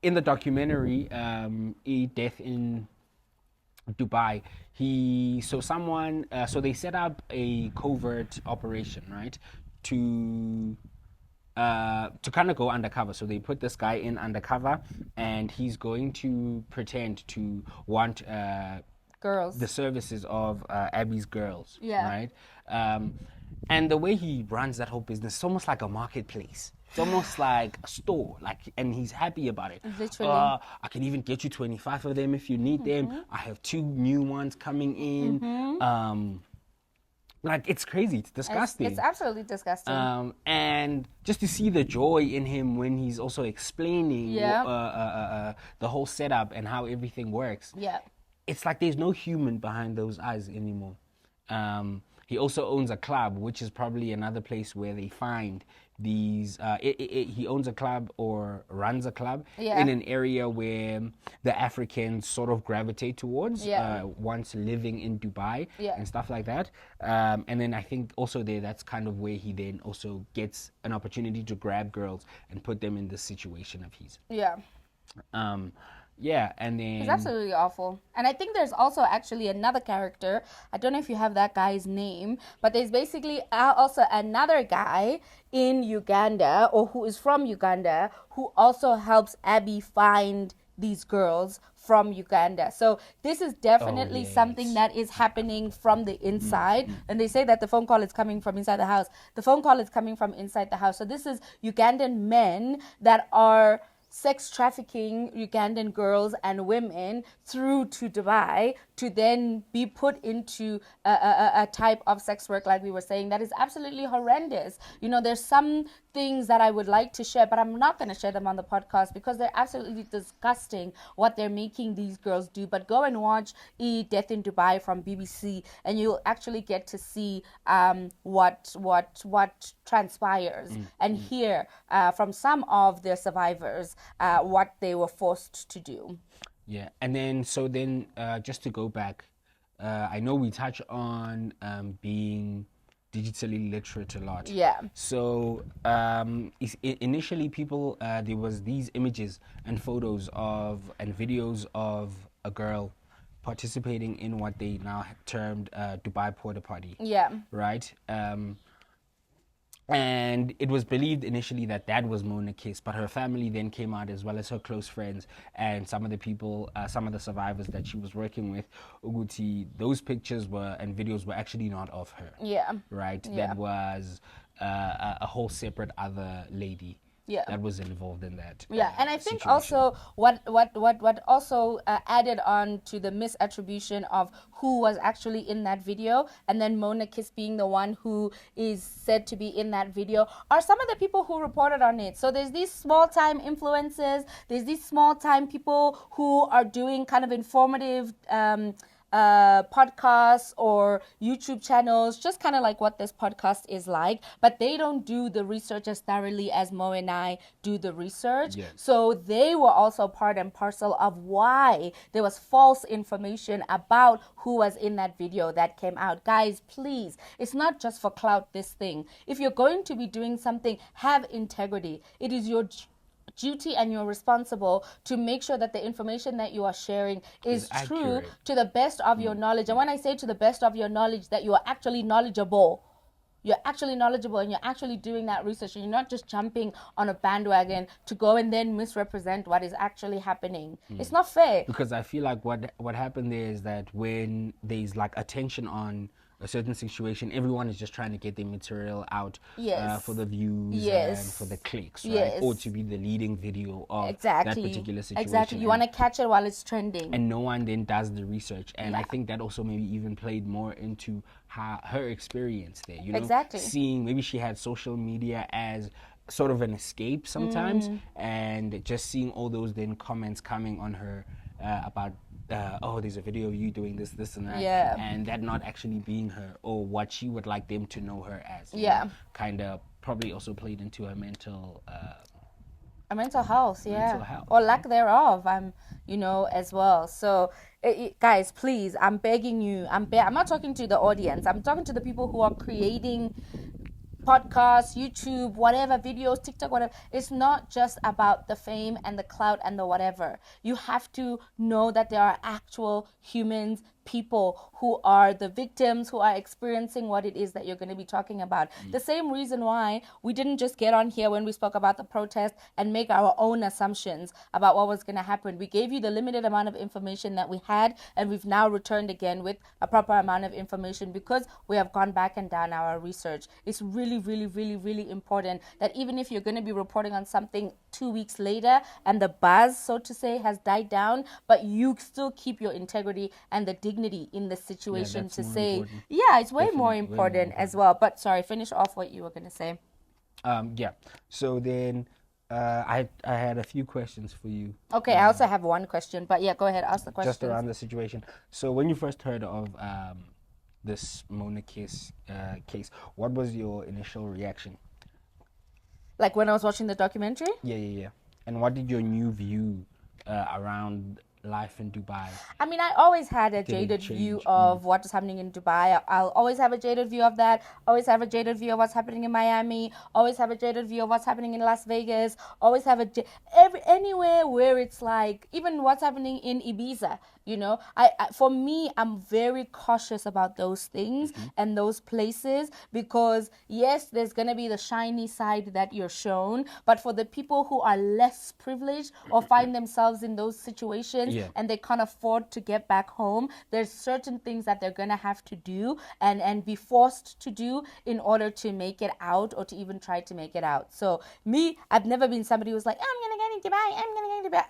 In the documentary, Death in Dubai, so they set up a covert operation, right, to kind of go undercover. So they put this guy in undercover, and he's going to pretend to want girls, the services of Abby's girls, yeah, right? And the way he runs that whole business, it's almost like a marketplace. It's almost like a store, and he's happy about it. Literally. I can even get you 25 of them if you need them. I have 2 new ones coming in. It's crazy. It's disgusting. It's absolutely disgusting. And just to see the joy in him when he's also explaining the whole setup and how everything works. Yeah. It's like there's no human behind those eyes anymore. He also owns a club, which is probably another place where they find these. He owns a club or runs a club in an area where the Africans sort of gravitate towards once living in Dubai and stuff like that. And then I think also that's kind of where he then also gets an opportunity to grab girls and put them in this situation of his. Yeah. Yeah, and then it's absolutely awful. And I think there's also actually another character. I don't know if you have that guy's name, but there's basically also another guy in Uganda, or who is from Uganda, who also helps Abby find these girls from Uganda. So this is definitely something that is happening from the inside. And they say that the phone call is coming from inside the house. The phone call is coming from inside the house. So this is Ugandan men that are sex trafficking Ugandan girls and women through to Dubai to then be put into a type of sex work, like we were saying, that is absolutely horrendous. There's some things that I would like to share, but I'm not going to share them on the podcast because they're absolutely disgusting what they're making these girls do. But go and watch Death in Dubai from BBC, and you'll actually get to see what transpires and hear from some of their survivors what they were forced to do. Yeah, and then just to go back, I know we touch on being digitally literate a lot. Yeah. So initially people, there was these images and photos and videos of a girl participating in what they now termed Dubai Porta Potty. Yeah. Right? And it was believed initially that was Mona Kiss, but her family then came out, as well as her close friends and some of the people, some of the survivors that she was working with. Uguti, those pictures and videos were actually not of her. Yeah. Right? Yeah. That was a whole separate other lady. Yeah. that was involved in that. Yeah, and I think situation. also what also added on to the misattribution of who was actually in that video, and then Mona Kiss being the one who is said to be in that video, are some of the people who reported on it. So there's these small time influencers, there's these small time people who are doing kind of informative podcasts or YouTube channels, just kind of like what this podcast is like, but they don't do the research as thoroughly as Mo and I do the research. Yes. So they were also part and parcel of why there was false information about who was in that video that came out. Guys, please, it's not just for clout, this thing. If you're going to be doing something, have integrity. It is your duty and you're responsible to make sure that the information that you are sharing is true accurate. to the best of your knowledge. And when I say to the best of your knowledge, that you are actually knowledgeable. You're actually knowledgeable and you're actually doing that research, and you're not just jumping on a bandwagon to go and then misrepresent what is actually happening. It's not fair. Because I feel like what happened there is that when there's like attention on a certain situation, everyone is just trying to get their material out Yes. for the views Yes. and for the clicks, right? Yes. Or to be the leading video of Exactly. that particular situation. Exactly. You And- want to catch it while it's trending. and no one then does the research, and I Yeah. think that also maybe even played more into her experience there, you know. Exactly. Seeing maybe she had social media as sort of an escape sometimes, and just seeing all those then comments coming on her about oh, there's a video of you doing this and that, Yeah. and that not actually being her or what she would like them to know her as, Yeah. kind of probably also played into her mental Mental health, yeah, Mental health. or lack thereof, as well. So, guys, please, I'm begging you. I'm not talking to the audience. I'm talking to the people who are creating podcasts, YouTube, whatever, videos, TikTok, whatever. It's not just about the fame and the clout and the whatever. You have to know that there are actual humans, people who are the victims, who are experiencing what it is that you're going to be talking about. The same reason why we didn't just get on here when we spoke about the protest and make our own assumptions about what was going to happen. We gave you the limited amount of information that we had, and we've now returned again with a proper amount of information because we have gone back and done our research. It's really, really, really, really important that even if you're going to be reporting on something 2 weeks later and the buzz, so to say, has died down, but you still keep your integrity and the dignity in the situation that's to more say, important. yeah, it's way Definitely more way more important as well. But sorry, finish off what you were going to say. yeah. So then I had a few questions for you. Okay, I also have one question, but yeah, go ahead, ask the question. Just around the situation. So when you first heard of this Mona Kiss case, what was your initial reaction? Like when I was watching the documentary? Yeah. And what did your new view around life in Dubai? I mean, I always had a Did it jaded view change? of what is happening in Dubai. I'll always have a jaded view of that. Always have a jaded view of what's happening in Miami. Always have a jaded view of what's happening in Las Vegas. Always have anywhere where it's like, even what's happening in Ibiza. You know, for me, I'm very cautious about those things and those places because yes, there's gonna be the shiny side that you're shown, but for the people who are less privileged or find themselves in those situations and they can't afford to get back home, there's certain things that they're gonna have to do and be forced to do in order to make it out or to even try to make it out. So me, I've never been somebody who's like, I'm gonna get in Dubai, I'm gonna get in Dubai.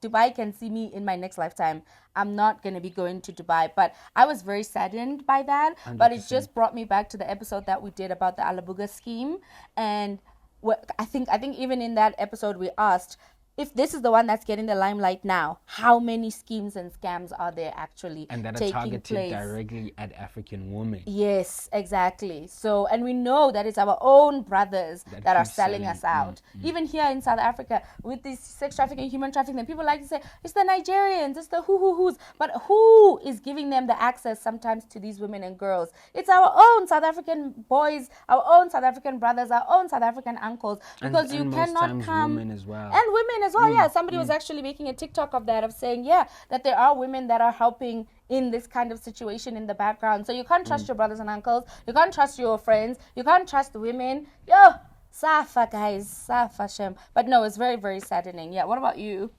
Dubai can see me in my next lifetime. I'm not going to be going to Dubai. But I was very saddened by that. 100%. But it just brought me back to the episode that we did about the Alabuga scheme. And I think even in that episode we asked, if this is the one that's getting the limelight now, how many schemes and scams are there actually and that are taking targeted place? Directly at African women? Yes, exactly. So, and we know that it's our own brothers that are keep selling us out. Even here in South Africa, with this sex trafficking, human trafficking, people like to say, it's the Nigerians, it's the who's. But who is giving them the access sometimes to these women and girls? It's our own South African boys, our own South African brothers, our own South African uncles. Because you and cannot most times come... women as well. And women as well, yeah. Somebody was actually making a TikTok of that, of saying, that there are women that are helping in this kind of situation in the background. So you can't trust your brothers and uncles. You can't trust your friends. You can't trust the women. Safa, guys. Safa, Shem. But no, it's very, very saddening. Yeah, what about you?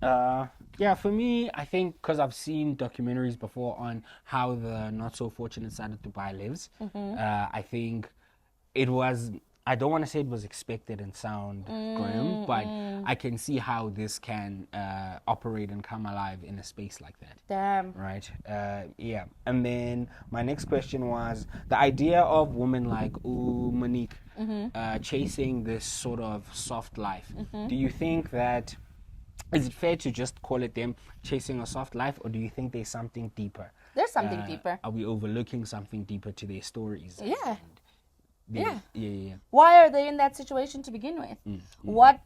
Yeah, for me, I think because I've seen documentaries before on how the not so fortunate side of Dubai lives, I think it was I don't want to say it was expected and sound grim, but I can see how this can operate and come alive in a space like that. Damn. Right. Yeah. And then my next question was the idea of women like Monique chasing this sort of soft life. Do you think that is it fair to just call it them chasing a soft life, or do you think there's something deeper? There's something deeper. Are we overlooking something deeper to their stories? Yeah. Yeah. Yeah. Why are they in that situation to begin with? What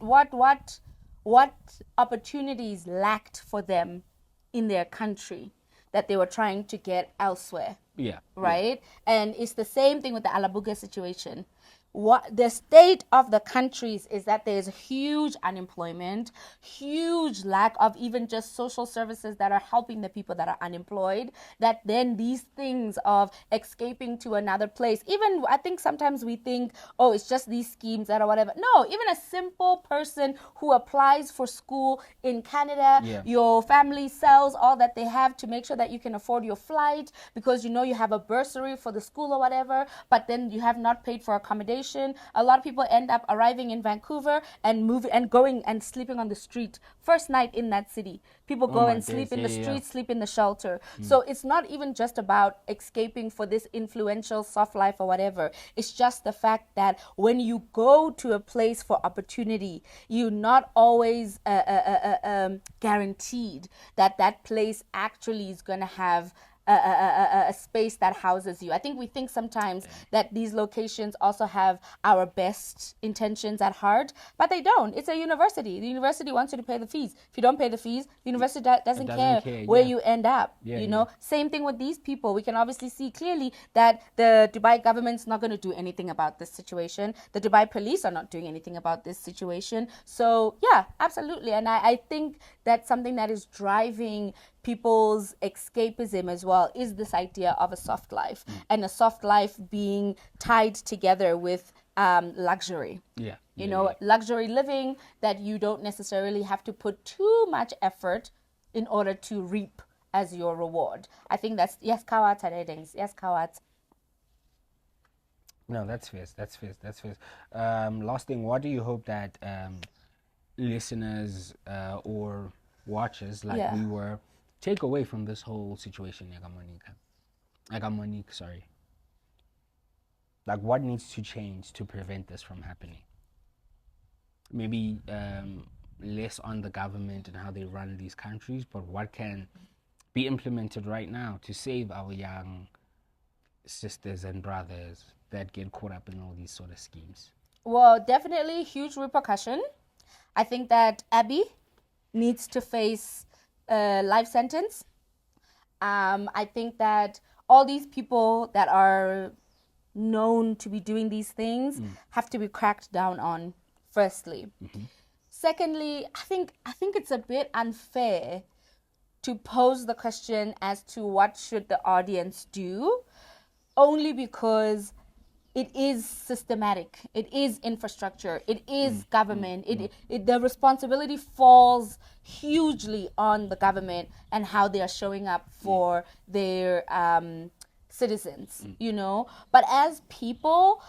opportunities lacked for them in their country that they were trying to get elsewhere? Yeah. Right? And it's the same thing with the Alabuga situation. What the state of the countries is that there's huge unemployment, huge lack of even just social services that are helping the people that are unemployed, that then these things of escaping to another place, even I think sometimes we think, oh, it's just these schemes that are whatever. No, even a simple person who applies for school in Canada, your family sells all that they have to make sure that you can afford your flight because you know you have a bursary for the school or whatever, but then you have not paid for accommodation. A lot of people end up arriving in Vancouver and moving and going and sleeping on the street. First night in that city, people go and sleep in the street, sleep in the shelter. So it's not even just about escaping for this influential soft life or whatever. It's just the fact that when you go to a place for opportunity, you're not always guaranteed that that place actually is going to have a space that houses you. I think we think sometimes that these locations also have our best intentions at heart, but they don't. It's a university. The university wants you to pay the fees. If you don't pay the fees, the university doesn't care where you end up. You know, same thing with these people. We can obviously see clearly that the Dubai government's not going to do anything about this situation. The Dubai police are not doing anything about this situation. So yeah, absolutely. And I think that's something that is driving people's escapism as well, is this idea of a soft life, and a soft life being tied together with luxury. You know, luxury living that you don't necessarily have to put too much effort in order to reap as your reward. I think that's yes, Kawat Adedings. Yes, Kawat. No, that's fair. Last thing, what do you hope that listeners or watchers like we were take away from this whole situation, Monique, sorry. Like, what needs to change to prevent this from happening? Maybe less on the government and how they run these countries, but what can be implemented right now to save our young sisters and brothers that get caught up in all these sort of schemes? Well, definitely huge repercussion. I think that Abby needs to face life sentence. I think that all these people that are known to be doing these things have to be cracked down on, firstly. Secondly, I think it's a bit unfair to pose the question as to what should the audience do, only because it is systematic, it is infrastructure, it is government. The responsibility falls hugely on the government and how they are showing up for their citizens, you know. But as people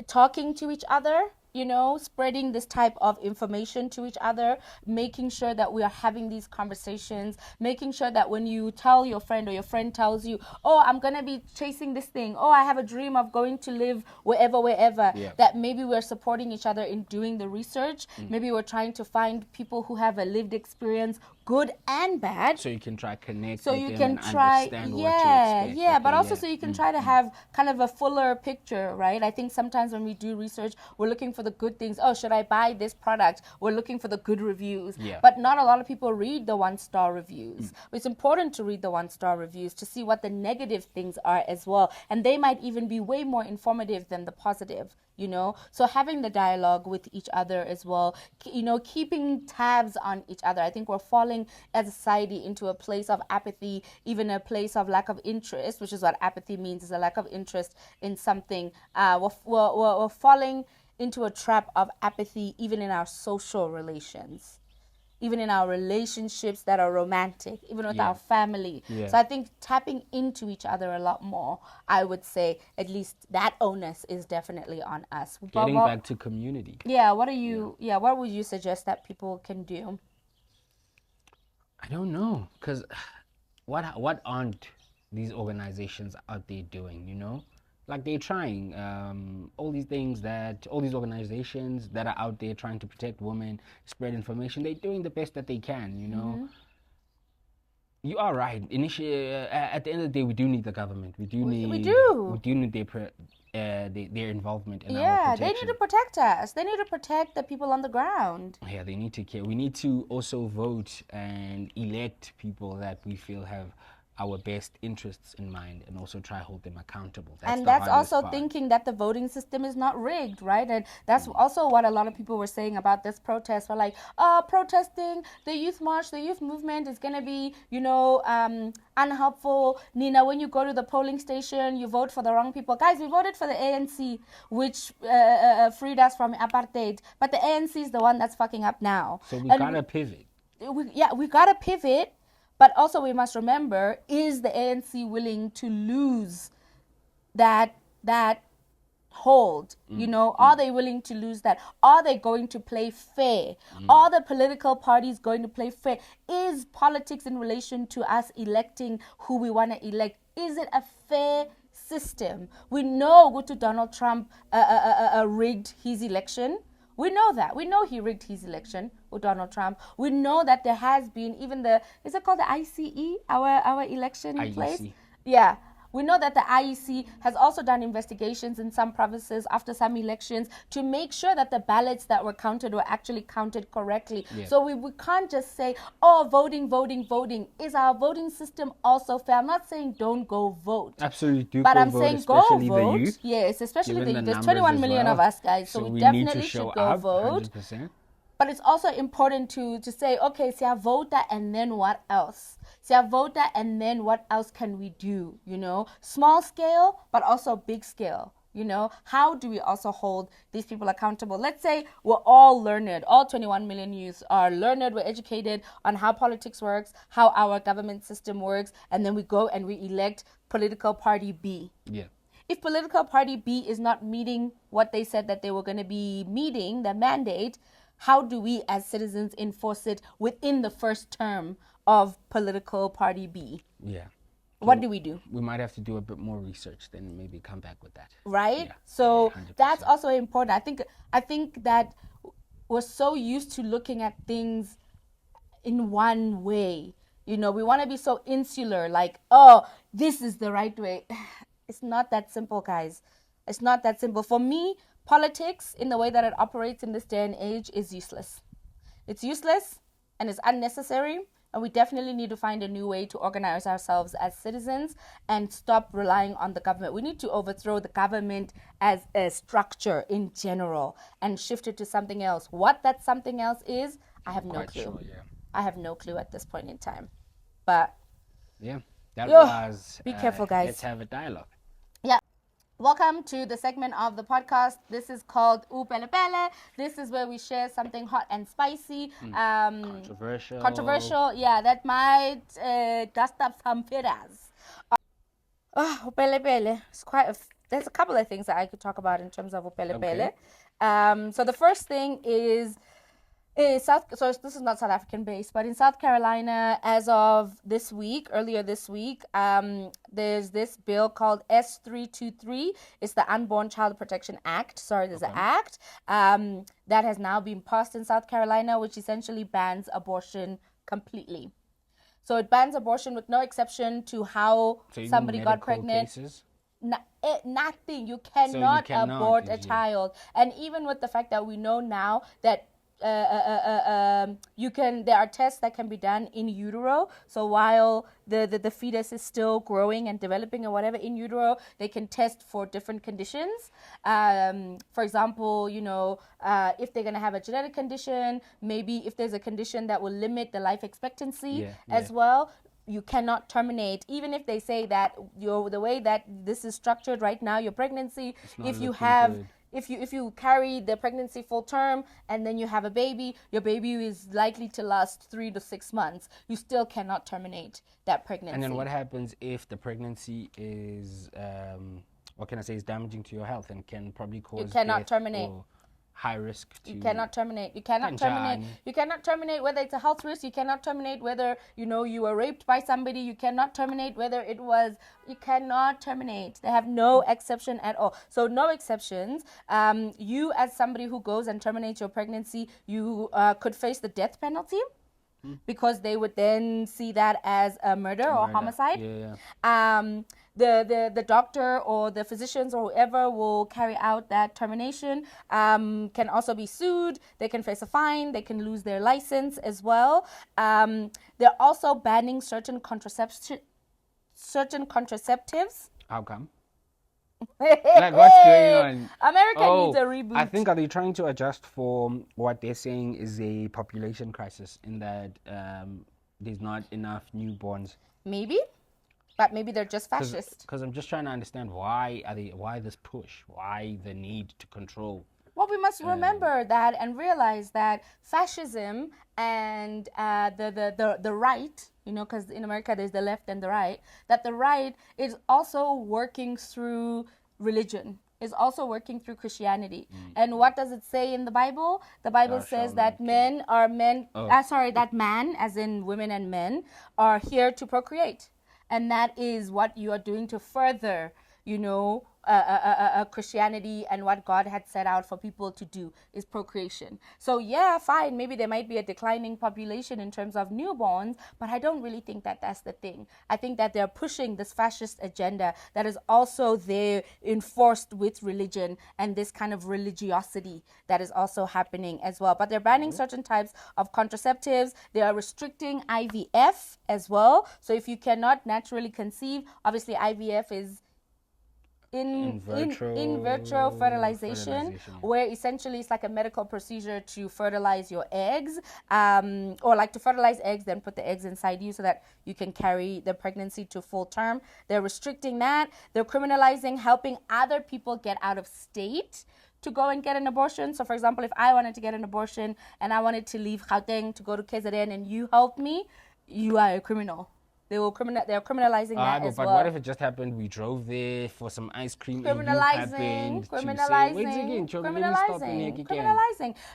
talking to each other, you know, spreading this type of information to each other, making sure that we are having these conversations, making sure that when you tell your friend or your friend tells you, oh, I'm going to be chasing this thing, oh, I have a dream of going to live wherever, that maybe we're supporting each other in doing the research. Maybe we're trying to find people who have a lived experience, good and bad. So you can try connect so with you them can and try, understand what to expect. but also so you can try to have kind of a fuller picture, right? I think sometimes when we do research, we're looking for the good things. Oh, should I buy this product? We're looking for the good reviews. But not a lot of people read the 1-star reviews. It's important to read the 1-star reviews to see what the negative things are as well. And they might even be way more informative than the positive, you know? So having the dialogue with each other as well, you know, keeping tabs on each other. I think we're falling as a society into a place of apathy, even a place of lack of interest, which is what apathy means, is a lack of interest in something. We're falling into a trap of apathy even in our social relations. even in our relationships that are romantic, even with our family. Yeah. So I think tapping into each other a lot more, I would say at least that onus is definitely on us. Getting back to community. Yeah, what would you suggest that people can do? I don't know, because what aren't these organizations out there doing, you know? Like they're trying all these organizations that are out there trying to protect women, spread information, they're doing the best that they can, you know? You are right. Initially, at the end of the day, we do need the government. We do need their involvement in our protection. They need to protect us. They need to protect the people on the ground. Yeah, they need to care. We need to also vote and elect people that we feel have our best interests in mind, and also try to hold them accountable. That's also thinking that the voting system is not rigged, right? And that's also what a lot of people were saying about this protest. We're like, protesting the youth march, the youth movement is going to be, unhelpful. Nina, when you go to the polling station, you vote for the wrong people. Guys, we voted for the ANC, which freed us from apartheid. But the ANC is the one that's fucking up now. So we got to pivot. We got to pivot. But also we must remember, is the ANC willing to lose that hold? Are they willing to lose that? Are they going to play fair? Are the political parties going to play fair? Is politics in relation to us electing who we want to elect? Is it a fair system? We know Donald Trump rigged his election. We know that. We know he rigged his election with Donald Trump. We know that there has been even is it called the ICE, our election place? Yeah. We know that the IEC has also done investigations in some provinces after some elections to make sure that the ballots that were counted were actually counted correctly. Yeah. So we can't just say, voting. Is our voting system also fair? I'm not saying don't go vote. Absolutely do. But I'm vote, saying go vote. The youth, yes, especially the youth. There's 21 million of us, guys. So we definitely should go vote. 100%. But it's also important to say, okay, so I vote that, and then what else? So I vote that, and then what else can we do? Small scale, but also big scale. How do we also hold these people accountable? Let's say we're all learned. All 21 million youths are learned. We're educated on how politics works, how our government system works, and then we go and we elect political party B. Yeah. If political party B is not meeting what they said that they were going to be meeting, the mandate, how do we as citizens enforce it within the first term of political party B? Yeah. What do we do? We might have to do a bit more research, then maybe come back with that. Right? Yeah. So 100%. That's also important. I think that we're so used to looking at things in one way. We want to be so insular, like, this is the right way. It's not that simple, guys. It's not that simple. For me, politics, in the way that it operates in this day and age, is useless. It's useless and it's unnecessary, and we definitely need to find a new way to organize ourselves as citizens and stop relying on the government. We need to overthrow the government as a structure in general and shift it to something else. What that something else is, I have no clue. Sure, yeah. I have no clue at this point in time. But yeah, that was... Be careful, guys. Let's have a dialogue. Yeah. Welcome to the segment of the podcast. This is called Upelepele. This is where we share something hot and spicy. Controversial, yeah, that might dust up some feathers. Upelepele. There's a couple of things that I could talk about in terms of Upelepele. Okay. So the first thing is so this is not South African based, but in South Carolina, as of earlier this week, there's this bill called S323. It's the Unborn Child Protection Act. There's an act that has now been passed in South Carolina, which essentially bans abortion completely. So it bans abortion with no exception to how somebody got pregnant. Nothing. You cannot abort a child. And even with the fact that we know now that there are tests that can be done in utero. So while the fetus is still growing and developing or whatever in utero, they can test for different conditions. For example, if they're going to have a genetic condition, maybe if there's a condition that will limit the life expectancy as well, you cannot terminate, even if they say that the way that this is structured right now, your pregnancy, if you have if you carry the pregnancy full term and then you have a baby, your baby is likely to last 3 to 6 months. You still cannot terminate that pregnancy. And then what happens if the pregnancy is, what can I say, is damaging to your health and can probably cause You cannot death terminate. or high risk to... You cannot terminate. You cannot terminate. You cannot terminate whether it's a health risk. You cannot terminate whether, you were raped by somebody. You cannot terminate whether it was... You cannot terminate. They have no exception at all. So no exceptions. You as somebody who goes and terminates your pregnancy, you could face the death penalty. Because they would then see that as a murder or homicide. The doctor or the physicians or whoever will carry out that termination can also be sued. They can face a fine. They can lose their license as well. They're also banning certain contraceptives. How come? Like, what's going on? America needs a reboot. I think, are they trying to adjust for what they're saying is a population crisis, in that there's not enough newborns? Maybe, but maybe they're just fascist. Because I'm just trying to understand why this push, why the need to control. Well, we must remember that and realize that fascism and the right, because in America there's the left and the right, that the right is also working through religion, is also working through Christianity. And what does it say in the Bible? The Bible says that that man, as in women and men, are here to procreate. And that is what you are doing to further, Christianity and what God had set out for people to do is procreation. So yeah, fine, maybe there might be a declining population in terms of newborns, but I don't really think that that's the thing. I think that they're pushing this fascist agenda that is also there enforced with religion and this kind of religiosity that is also happening as well. But they're banning certain types of contraceptives. They are restricting IVF as well. So if you cannot naturally conceive, obviously IVF is in vitro fertilization, where essentially it's like a medical procedure to fertilize your eggs, or like to fertilize eggs, then put the eggs inside you so that you can carry the pregnancy to full term. They're restricting that. They're criminalizing helping other people get out of state to go and get an abortion. So for example, if I wanted to get an abortion and I wanted to leave Gauteng to go to KZN and you helped me, you are a criminal. They're criminalizing that as well. But what if it just happened? We drove there for some ice cream criminalizing.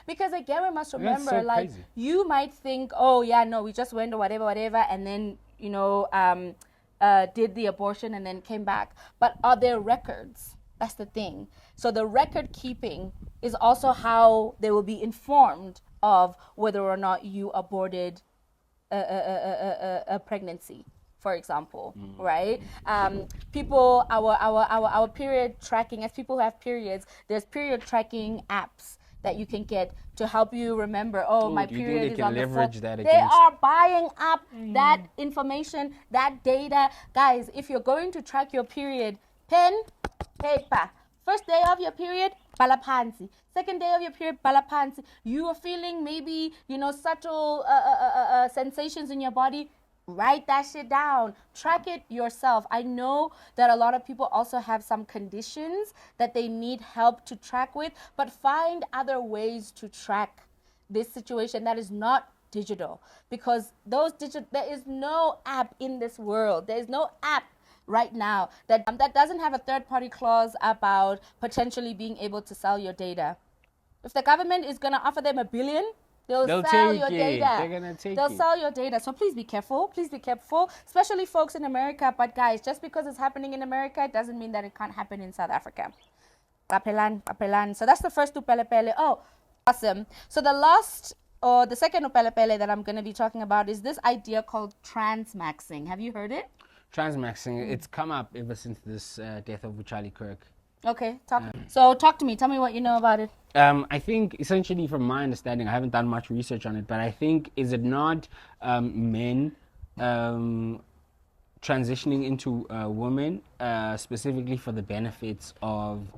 Because again, we must remember, crazy. You might think, oh yeah, no, we just went or whatever, and then did the abortion and then came back. But are there records? That's the thing. So the record keeping is also how they will be informed of whether or not you aborted a pregnancy, for example, right? People, our period tracking, as people who have periods, there's period tracking apps that you can get to help you remember, my period is on the 4th. They are buying up that information, that data. Guys, if you're going to track your period, pen, paper. First day of your period, balapansi. Second day of your period, balapansi. You are feeling maybe, subtle sensations in your body. Write that shit down. Track it yourself. I know that a lot of people also have some conditions that they need help to track with, but find other ways to track this situation that is not digital. Because there is no app in this world. There is no app right now that doesn't have a third-party clause about potentially being able to sell your data. If the government is going to offer them $1 billion, they'll sell your data. They're going to take They'll sell your data. So please be careful. Please be careful, especially folks in America. But guys, just because it's happening in America, it doesn't mean that it can't happen in South Africa. Apelan. So that's the first upelepele. Oh, awesome. So the second upelepele that I'm going to be talking about is this idea called Transmaxxing. Have you heard it? Transmaxxing, it's come up ever since this death of Charlie Kirk. Okay, talk to me. Tell me what you know about it. I think essentially, from my understanding, I haven't done much research on it, but I think, is it not men transitioning into women specifically for the benefits of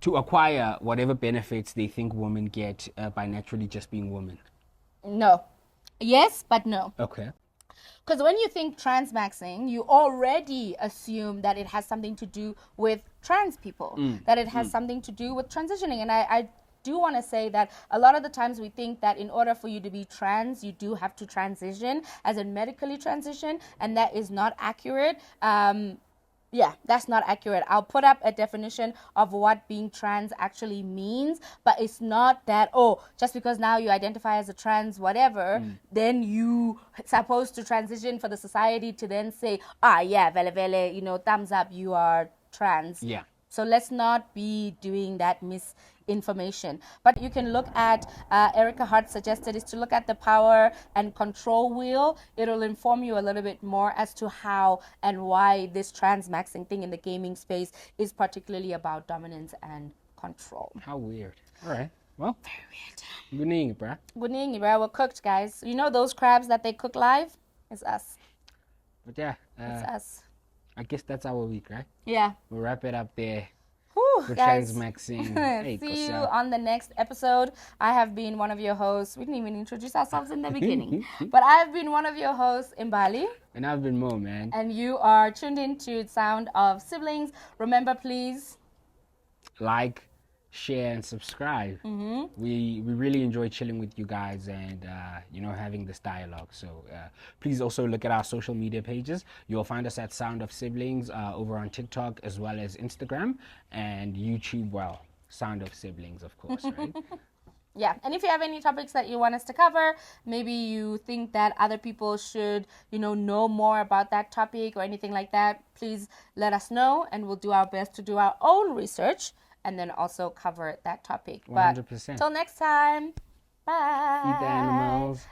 to acquire whatever benefits they think women get by naturally just being women? No. Yes, but no. Okay. Because when you think transmaxing, you already assume that it has something to do with trans people, that it has something to do with transitioning. And I do want to say that a lot of the times we think that in order for you to be trans, you do have to transition, as in medically transition, and that is not accurate. Yeah, that's not accurate. I'll put up a definition of what being trans actually means, but it's not that, oh, just because now you identify as a trans whatever, then you supposed to transition for the society to then say, yeah, vele vele, you know, thumbs up, you are trans. Yeah. So let's not be doing that misinformation. But you can look at, Erica Hart suggested, is to look at the power and control wheel. It'll inform you a little bit more as to how and why this transmaxing thing in the gaming space is particularly about dominance and control. How weird. All right. Well, Very weird. good evening, bruh. Good evening, bro. We're cooked, guys. You know those crabs that they cook live? It's us. But yeah, It's us. I guess that's our week, right? Yeah. We'll wrap it up there. Whew, With guys. Transmaxxing. Hey, See you Kosa. on the next episode. I have been one of your hosts. We didn't even introduce ourselves in the beginning. But I have been one of your hosts, Imbali. And I've been Mo, man. And you are tuned into Sound of Siblings. Remember, please. Like, share, and subscribe. We really enjoy chilling with you guys and having this dialogue. So please also look at our social media pages. You'll find us at Sound of Siblings over on TikTok as well as Instagram and YouTube. Well, Sound of Siblings, of course, right? Yeah, and if you have any topics that you want us to cover, maybe you think that other people should, know more about that topic or anything like that, please let us know and we'll do our best to do our own research and then also cover that topic. 100%. But till next time, bye. Feed the animals.